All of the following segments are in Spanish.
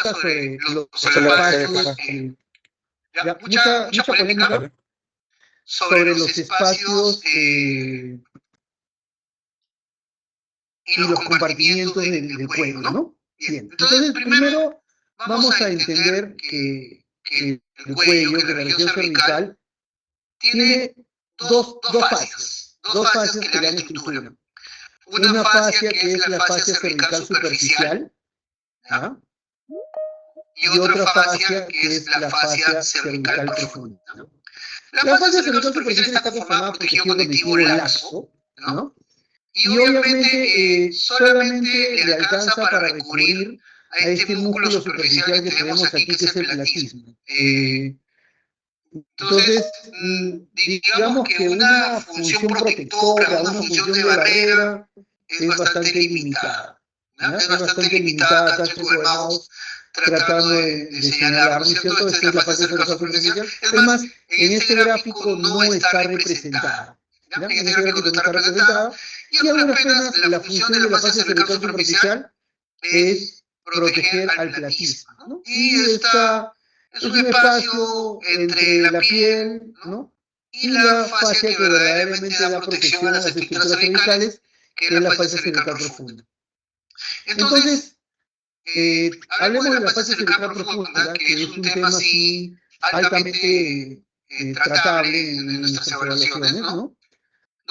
polémica sobre los espacios, mucha polémica sobre los espacios y los compartimientos del cuello, ¿no? Bien, entonces primero vamos a entender que el cuello, que la región cervical, tiene dos fascias que le dan estructura. Una fascia que es la fascia cervical superficial, ¿ya? Y otra fascia que es la fascia cervical profunda, ¿no? La fascia cervical superficial está conformada por tejido conectivo laxo, ¿no? Y obviamente solamente le alcanza para recubrir a este músculo superficial que tenemos aquí, que es el platismo. Entonces, digamos que una función protectora, una función de barrera, es bastante limitada. ¿No? Es bastante limitada, acá estoy con el mouse tratando de señalar, ¿no es cierto? Esta es la fascia cervical superficial. Es más, en este gráfico no está representada. ¿Ya? En este gráfico no está representada. Y a duras penas, la función de la fascia cervical superficial es proteger al platismo, ¿no? Y esta es un espacio entre la piel, ¿no? Y la fascia que verdaderamente da protección a las estructuras cervicales, que es la fascia cervical profunda. Entonces, hablemos de la fascia cervical profunda, que es un tema así altamente tratable en nuestras evaluaciones, ¿no?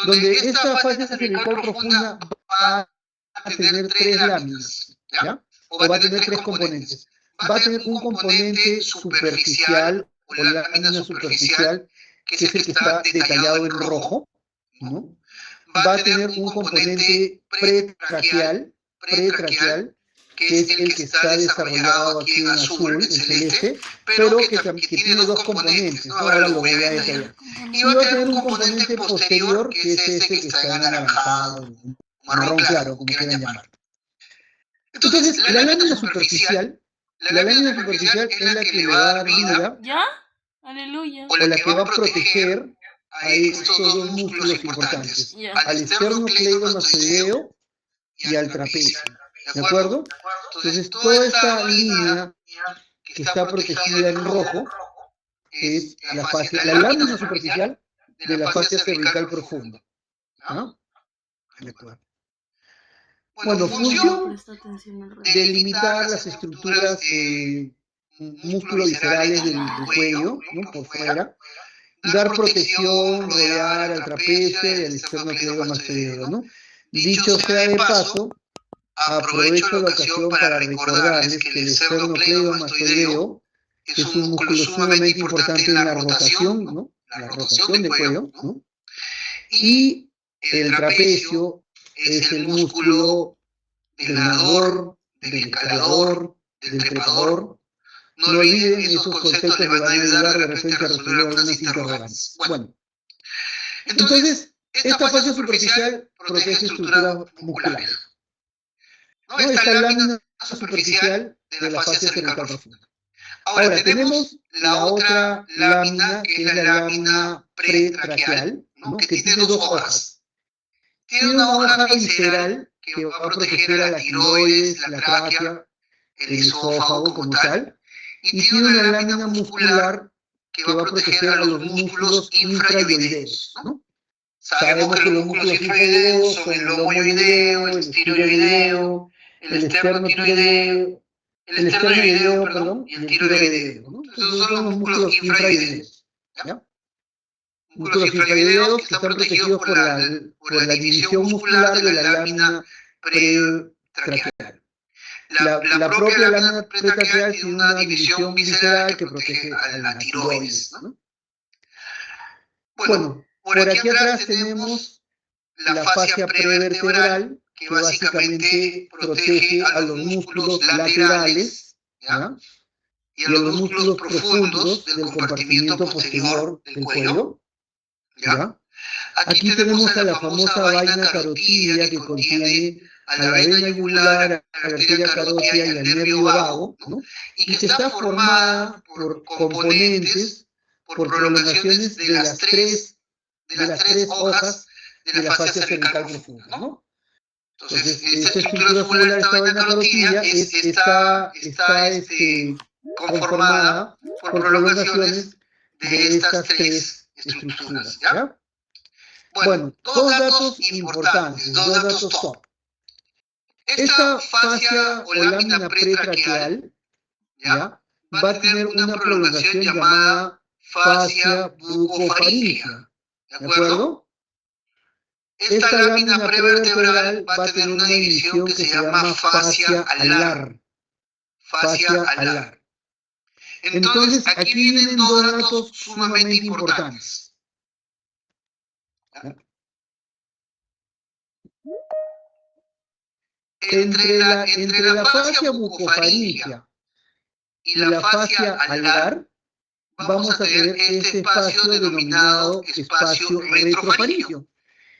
Donde esta fascia cervical profunda va a tener tres láminas, ¿ya? O va a tener tres componentes. Va a tener un componente superficial o lámina superficial, que es el que está detallado en rojo, ¿no? Va a tener un componente pretraquial, que es el que está desarrollado aquí en azul, en celeste, pero que tiene dos componentes, ¿no? Ahora lo voy a detallar. Y va a tener un componente posterior, que es este que está en anaranjado, marrón claro, como quieran llamar. Entonces, la lámina superficial es la que le va a dar vida, ¿ya? Aleluya. o la que va a proteger a estos dos músculos importantes, al esternocleidomastoideo y al trapecio, ¿de acuerdo? Entonces, toda esta línea que está protegida en rojo es la lámina superficial de la fascia cervical profunda, ¿no? De acuerdo. Bueno, función delimitar las estructuras musculoviscerales del cuello, ¿no? Por fuera, dar protección, rodear al trapecio y al esternocleidomastoideo, ¿no? Dicho sea de paso, aprovecho la ocasión para recordarles que el esternocleidomastoideo es un músculo sumamente importante en la rotación, ¿no? La rotación del cuello, ¿no? Y el trapecio es el músculo del nadador, del escalador, del trepador. No olviden, esos conceptos les van a ayudar de repente a resolver algunas interrogantes. Bueno, entonces, esta fascia superficial protege estructuras musculares, ¿no? Esta lámina superficial de la fascia cervical profunda. Ahora, tenemos la otra lámina, que es la lámina pretraquial, ¿no? Que tiene dos hojas. Tiene una hoja visceral que va a proteger a la tiroides, la tráquea, el esófago como tal, y tiene una lámina muscular que va a proteger a los músculos infraioideos, ¿no? Sabemos que los músculos infraioideos son el lomoideo, el estiroideo, el esternotiroideo, el esternoideo, perdón, y el tiroideo, ¿no? Entonces son los músculos infraioideos, ¿ya? Músculos infraioideos que están protegidos por la división muscular de la lámina pretraquial. La propia lámina pretraquial tiene una división visceral que protege a la tiroides, ¿no? Bueno, por aquí atrás tenemos la fascia prevertebral, que básicamente protege a los músculos laterales, ¿ya? Y a los músculos profundos del compartimiento posterior del cuello, ¿ya? Aquí tenemos a la famosa vaina carotidia, que contiene a la vena yugular, a la arteria carótida y al nervio vago, ¿no? Y que está formada por componentes, por prolongaciones de las tres hojas de la fascia cervical profunda, ¿no? Entonces, esta estructura subular, esta vaina carotidia, está conformada por prolongaciones de estas tres estructuras, ¿ya? Bueno, dos datos importantes, dos datos top. Esta fascia o lámina pretraqueal, ¿ya?, va a tener una prolongación llamada fascia bucofaríngea, ¿de acuerdo? Esta lámina prevertebral va a tener una división que se llama fascia alar. Fascia alar. Entonces, aquí vienen dos datos sumamente importantes. Entre la fascia bucofaríngea y la fascia alar, vamos a tener este espacio denominado espacio retrofaríngeo.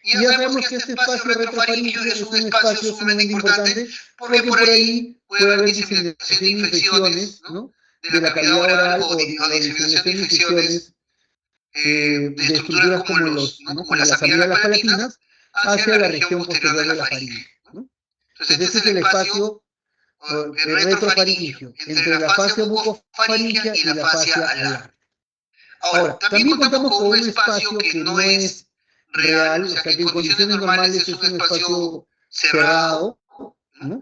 Y ya sabemos que este espacio retrofaríngeo es un espacio sumamente importante porque por ahí puede haber diseminación de infecciones, ¿no?, de la cavidad oral o diseminación de infecciones de estructuras como las amígdalas palatinas hacia la región posterior de la faringe, ¿no? Entonces este es el espacio retrofaríngeo entre la fascia bucofaríngea y la fascia alar. Ahora, también contamos con un espacio que no es real, o sea que en condiciones normales es un espacio cerrado, ¿no?,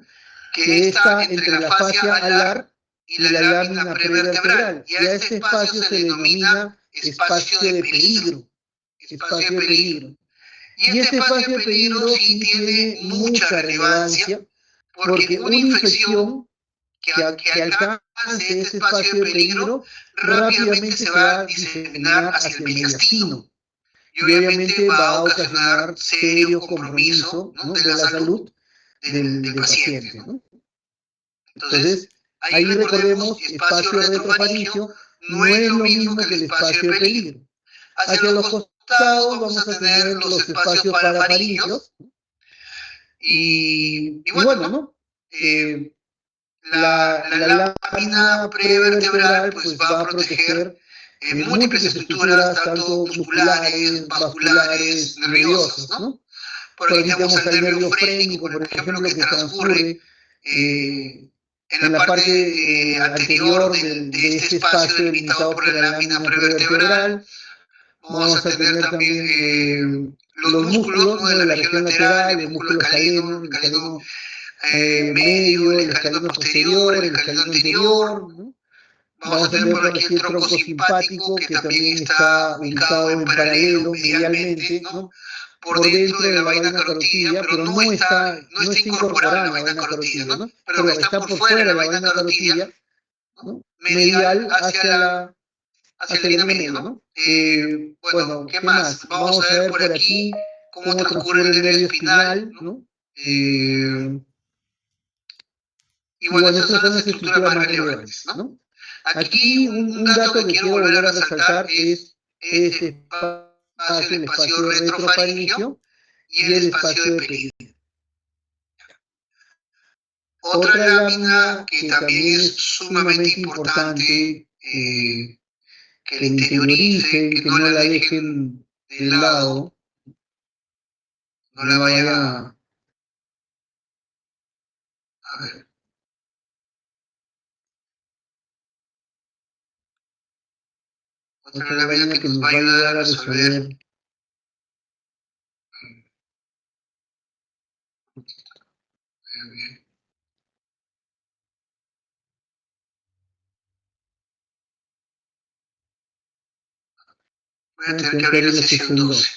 que está entre la fascia alar y la lámina prevertebral. Y a este espacio se denomina espacio de peligro. Espacio de peligro. Y este espacio de peligro sí tiene mucha relevancia porque una infección que alcance este espacio de peligro rápidamente se va a diseminar hacia el mediastino. Y obviamente va a ocasionar serio compromiso, ¿no?, de la salud del paciente, ¿no? Entonces, ahí recordemos, espacio retrofaríngeo no es lo mismo que el espacio de peligro. Hacia los costados vamos a tener los espacios parafaríngeos y bueno, ¿no? La lámina prevertebral pues va a proteger múltiples estructuras, tanto musculares, vasculares, nerviosas, ¿no? Por ahí tenemos el nervio frénico, por ejemplo, que transcurre en la parte anterior de este espacio delimitado por la lámina prevertebral. Vamos a tener también los músculos, ¿no?, de la región lateral, el músculo escaleno medio, el escaleno posterior, el escaleno anterior, ¿no? Vamos a tener por aquí el tronco simpático, que también está ubicado en paralelo, medialmente, ¿no?, por dentro de la vaina carotidia, pero no está incorporada en la vaina carotidia, ¿no?, pero está por fuera de la vaina carotidia, ¿no?, medial hacia el línea media, ¿no? Bueno, ¿qué más? Vamos a ver por aquí cómo transcurre el nervio espinal, ¿no? Y bueno, estas son las estructuras más relevantes, ¿no? Aquí un dato que quiero volver a resaltar es este espacio, el espacio retrofaríngeo y el espacio de peligro. Otra lámina que también es sumamente importante, que la interioricen, que no la dejen de lado, no la vayan a ver. Otra lámina que nos va a ayudar a resolver voy a tener que abrir la sección 12.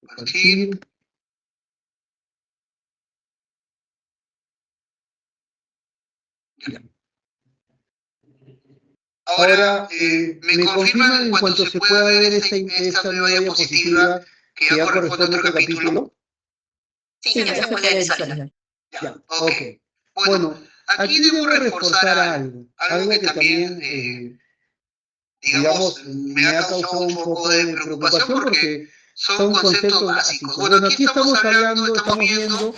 Compartir. Ahora, me confirman en cuanto se pueda ver esta nueva diapositiva que ya corresponde a otro capítulo. Sí, ya se puede visualizar. Ya, ok. Bueno, aquí debo reforzar algo que también, digamos, me ha causado un poco de preocupación porque son conceptos básicos. Bueno, aquí estamos hablando, estamos viendo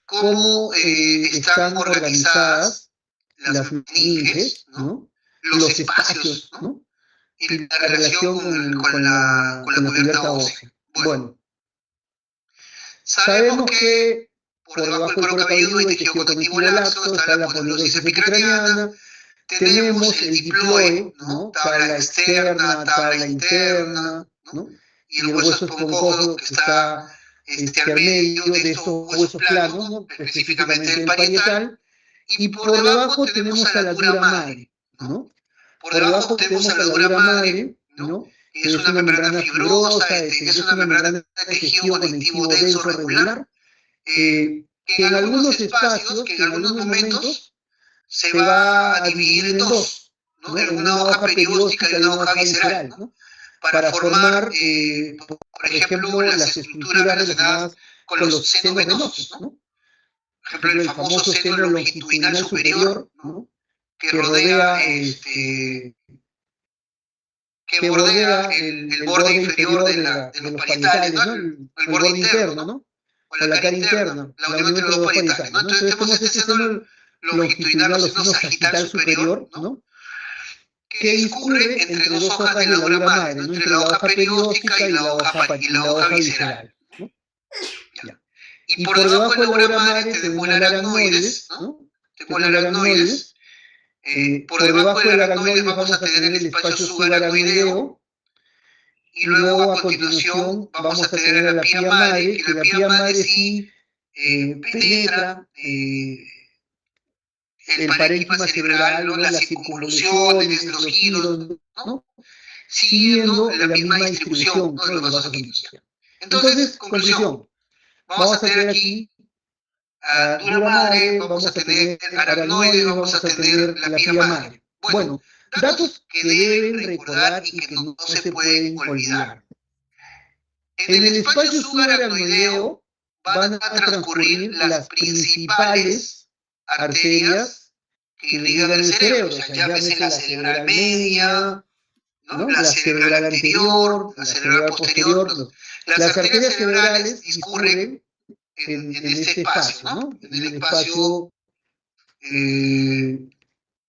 cómo están organizadas las meninges, ¿no? Los espacios, ¿no? Y la relación con la cubierta ósea. Bueno, sabemos que por debajo del cuero cabelludo hay tejido conectivo laxo, está la polidosis epicraniana, tenemos el diploe, ¿no? Tabla externa, tabla interna, ¿no? Y el hueso esponjoso que está al medio de estos huesos planos, ¿no? Específicamente el parietal, y por debajo tenemos a la dura madre, ¿no? Por debajo tenemos a la dura madre, ¿no? Que es una membrana fibrosa, que es una membrana de tejido conectivo denso regular, que en algunos espacios, que en algunos momentos, se va a dividir en dos, ¿no? En una hoja perióstica y una hoja visceral, ¿no? Para formar, por ejemplo, las estructuras relacionadas con los senos venosos, ¿no? Por ejemplo, el famoso seno longitudinal superior, ¿no? Que rodea el borde inferior de los parietales, ¿no? El borde interno, ¿no? O la cara interna, la unión entre los dos parietales, ¿no? Entonces tenemos este seno longitudinal o seno sagital superior, ¿no? Que discurre entre dos hojas de la dura madre, ¿no? Entre la hoja perióstica y la hoja visceral, ¿no? Ya. Y por debajo de la dura madre tenemos el aracnoides, ¿no? Tenemos el aracnoides. Por debajo del aracnoides vamos a tener el espacio subaracnoideo, y luego a continuación vamos a tener a la pía madre, que la pía madre sí penetra el parénquima cerebral, ¿no? Las circunvoluciones, los giros, ¿no? Siguiendo la misma distribución, ¿no? De los vasos sanguíneos. Entonces, conclusión, vamos a tener aquí a dura madre, vamos a tener aracnoides, vamos a tener la pía madre. Bueno, datos que deben recordar y que no se pueden olvidar. En el espacio subaracnoideo van a transcurrir las principales arterias que ligan el cerebro, o sea, llámese la cerebral media, ¿no? La cerebral anterior, la cerebral posterior. No. Las arterias cerebrales discurren en este espacio, ¿no? En el espacio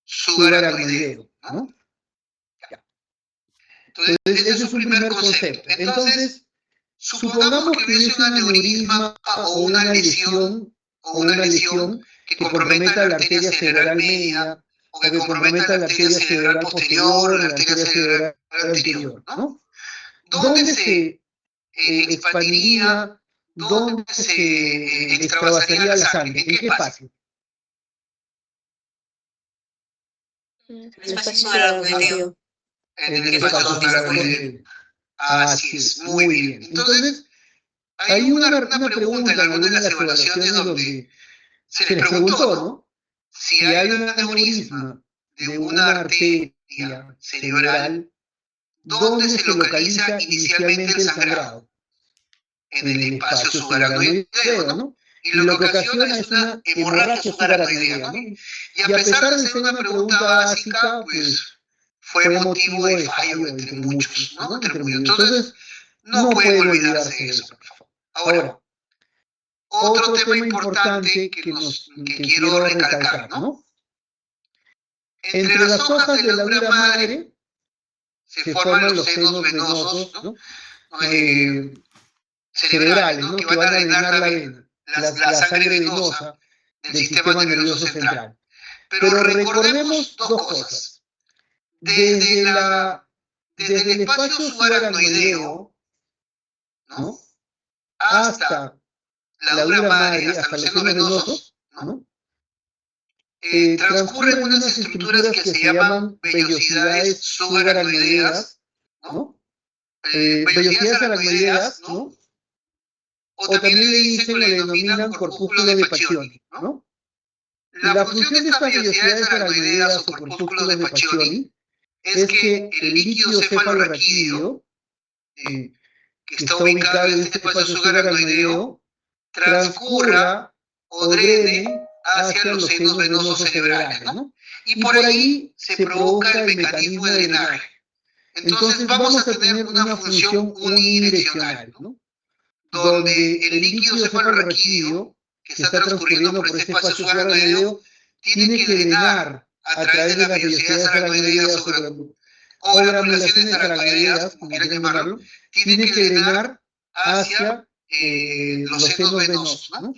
subaracnoideo, ¿no? Ya. Entonces, ese es un primer concepto. Entonces, supongamos que hubiese un aneurisma o una lesión que comprometa la arteria cerebral media o que comprometa la arteria cerebral posterior o la arteria cerebral anterior, ¿no? ¿Dónde se expandiría, dónde se extravasaría la sangre? ¿En qué espacio? El espacio subaracnoideo. En el espacio subaracnoideo. Así es, muy bien. Entonces, hay una pregunta en alguna de las evaluaciones donde se les preguntó, ¿no? Si hay un aneurisma de una arteria cerebral, ¿dónde se localiza inicialmente el sangrado? En el espacio subaracnoideo, ¿no? Y lo que ocasiona es una hemorragia subaracnoidea, ¿no? Y a pesar de ser una pregunta básica, pues fue motivo de fallo entre muchos, ¿no? Entonces, no pueden olvidarse de eso, por favor. Ahora, otro tema importante que quiero recalcar, ¿no? Entre las hojas de la dura madre se forman los senos venosos, ¿no? Cerebrales, ¿no? Que van a drenar la vena, la sangre venosa del sistema nervioso central. Pero recordemos dos cosas. Desde el espacio subaracnoideo, ¿no? Hasta la dura madre, hasta los senos venosos, ¿no? Transcurren unas estructuras que se llaman vellosidades subaracnoideas, ¿no? Vellosidades aracnoideas, ¿no? O también le dicen o le denominan corpúsculos de Pacchioni, ¿no? La función de estas vellosidades aracnoideas o corpúsculos de Pacchioni es que el líquido cefalorraquídeo, que está ubicado en este espacio subaracnoideo, transcurra o drene hacia los senos venosos cerebrales, ¿no? Y por ahí se provoca el mecanismo de drenaje. Entonces vamos a tener una función unidireccional, ¿no? Donde el líquido cefalorraquídeo que está transcurriendo por ese espacio subaracnoideo tiene que drenar a través de las vellosidades aracnoideas o granulaciones aracnoideas, como quieran llamarlo, tiene que drenar hacia los senos venosos, ¿no?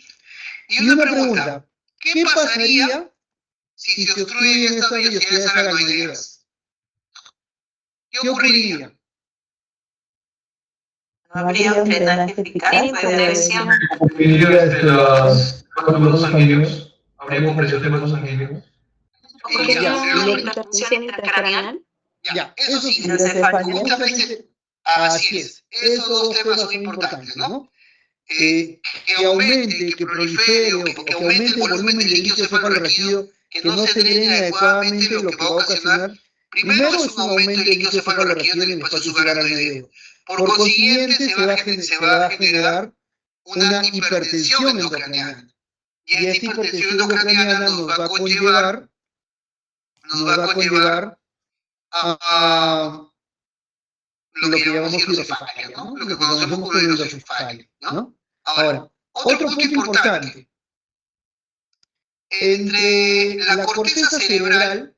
Y una pregunta, ¿qué pasaría si se obstruyen estas vellosidades aracnoideas? ¿Qué ocurriría? No habría un drenaje eficaz, puede decir. Ocurriría los vasos sanguíneos, habría compresión de vasos sanguíneos. ¿Ocurriría una hipertensión intracraneal? Ya, eso sí, Hidrocefalia. justamente, así es. Esos dos temas son importantes, ¿no? Que aumente, que prolifere o que aumente el volumen del líquido cefalorraquídeo, que no se drene adecuadamente, lo que va a ocasionar, primero es un aumento del líquido cefalorraquídeo en el espacio subaracnoideo. Por consiguiente, se va a generar una hipertensión endocraniana. Y esta hipertensión endocraniana nos va a conllevar a lo que llamamos hidrocefalia, ¿no? Lo que conocemos como hidrocefalia, ¿no? Ahora, otro punto importante. Entre la corteza cerebral,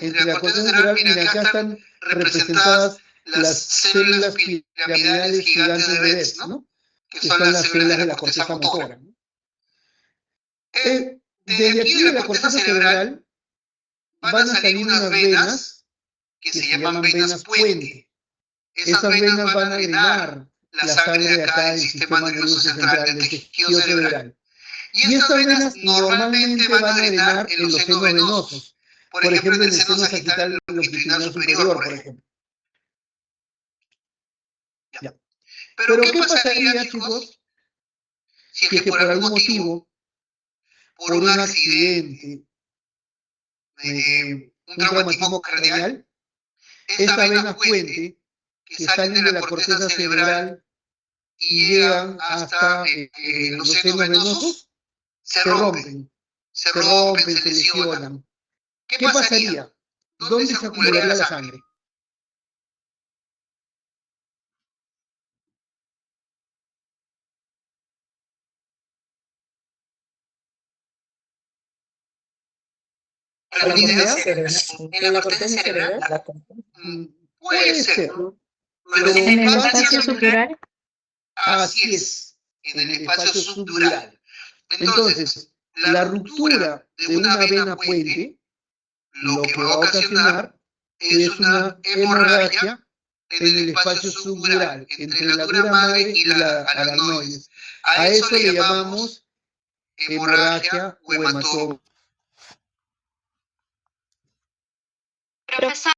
mira, acá están representadas las células piramidales gigantes de Betz, ¿no? Que son las células de la corteza motora, ¿no? Desde aquí de la corteza cerebral van a salir unas venas que se llaman venas puente. Esas venas van a drenar la sangre de acá del sistema nervioso central, del tejido cerebral. Y estas venas normalmente van a drenar en los senos venosos. Por ejemplo, en el seno sagital longitudinal superior, por ejemplo. Ya. Pero ¿qué pasaría, chicos, si es que por algún motivo, por un accidente, un traumatismo craneal, estas venas puente que salen de la corteza cerebral y llegan hasta los senos venosos, se rompen, se lesionan. ¿Qué pasaría? ¿Dónde se acumularía la sangre? ¿En la corteza cerebral? Puede ser. Pero en el espacio subdural. Así es, en el espacio subdural. Entonces, la ruptura de una vena puente lo que va a ocasionar es una hemorragia en el espacio subdural, entre la dura madre y la aracnoides. A eso le llamamos hemorragia o hematoma. Profesor,